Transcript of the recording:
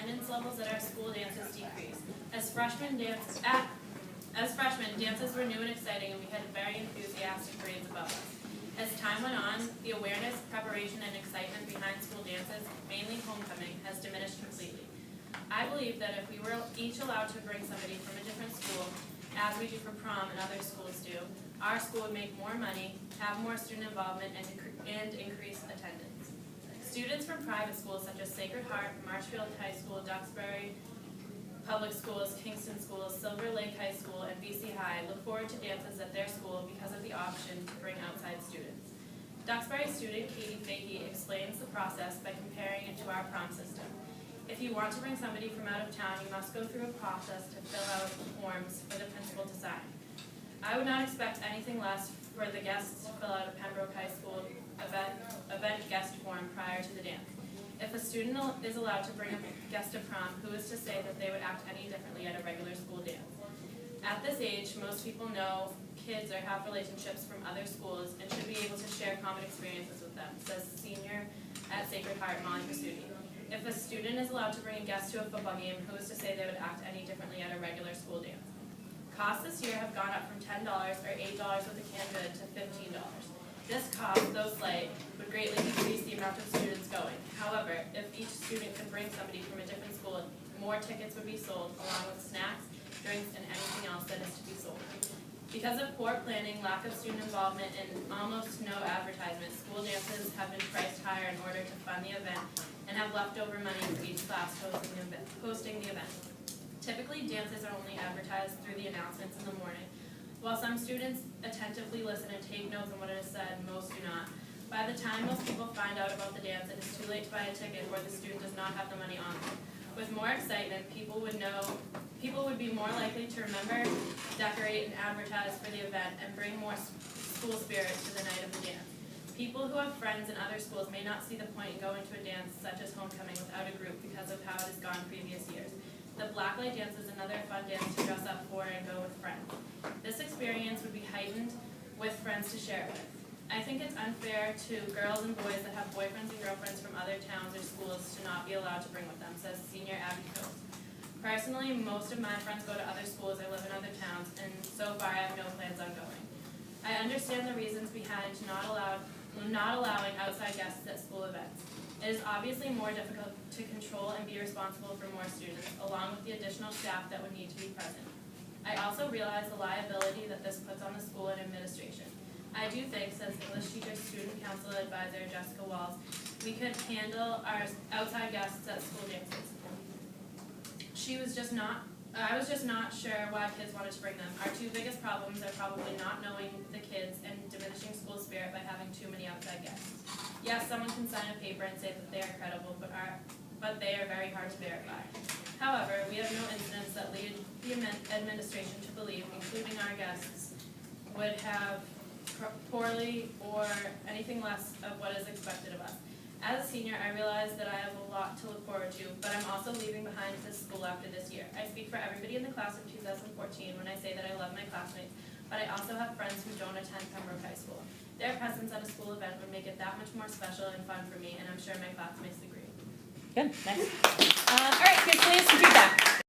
attendance levels at our school dances decreased. As freshmen, dances were new and exciting, and we had very enthusiastic grades above us. As time went on, the awareness, preparation, and excitement behind school dances, mainly homecoming, has diminished completely. I believe that if we were each allowed to bring somebody from a different school, as we do for prom and other schools do, our school would make more money, have more student involvement, and increase attendance. Students from private schools such as Sacred Heart, Marshfield High School, Duxbury Public Schools, Kingston Schools, Silver Lake High School, and BC High look forward to dances at their school because of the option to bring outside students. Duxbury student Katie Fahey explains the process by comparing it to our prom system. If you want to bring somebody from out of town, you must go through a process to fill out forms for the principal to sign. I would not expect anything less for the guests to fill out a Pembroke High School event guest form prior to the dance. If a student is allowed to bring a guest to prom, who is to say that they would act any differently at a regular school dance? At this age, most people know kids or have relationships from other schools and should be able to share common experiences with them, says senior at Sacred Heart, Molly Pasuti. If a student is allowed to bring a guest to a football game, who is to say they would act any differently at a regular school dance? Costs this year have gone up from $10 or $8 with a canned good to $15. This cost, though slight, would greatly decrease the amount of students going. However, if each student could bring somebody from a different school, more tickets would be sold, along with snacks, drinks, and anything else that is to be sold. Because of poor planning, lack of student involvement, and almost no advertisement, school dances have been priced higher in order to fund the event and have leftover money for each class hosting the event. Typically, dances are only advertised through the announcements in the morning. While some students attentively listen and take notes on what is said, most do not. By the time most people find out about the dance, it is too late to buy a ticket or the student does not have the money on them. With more excitement, people would be more likely to remember, decorate, and advertise for the event and bring more school spirit to the night of the dance. People who have friends in other schools may not see the point in going to a dance such as homecoming without a group because of how it has gone previous years. The blacklight dance is another fun dance to dress up for and go with friends. This experience would be heightened with friends to share it with. I think it's unfair to girls and boys that have boyfriends and girlfriends from other towns or schools to not be allowed to bring with them, says senior Abby Coates. Personally, most of my friends go to other schools or live in other towns, and so far I have no plans on going. I understand the reasons behind not allowing outside guests at school events. It is obviously more difficult to control and be responsible for more students, along with the additional staff that would need to be present. I also realize the liability that this puts on the school and administration. I do think, says English teacher student council advisor Jessica Walls, we could handle our outside guests at school dances. I was just not sure why kids wanted to bring them. Our two biggest problems are probably not knowing the kids and diminishing school spirit by having too many outside guests. Yes, someone can sign a paper and say that they are credible, but they are very hard to verify. However, we have no incidents that lead the administration to believe, including our guests, would have poorly or anything less of what is expected of us. As a senior, I realize that I have a lot to look forward to, but I'm also leaving behind this school after this year. I speak for everybody in the class of 2014 when I say that I love my classmates, but I also have friends who don't attend Pembroke High School. Their presence at a school event would make it that much more special and fun for me, and I'm sure my classmates agree. Good. Next. All right, kids, please, some feedback.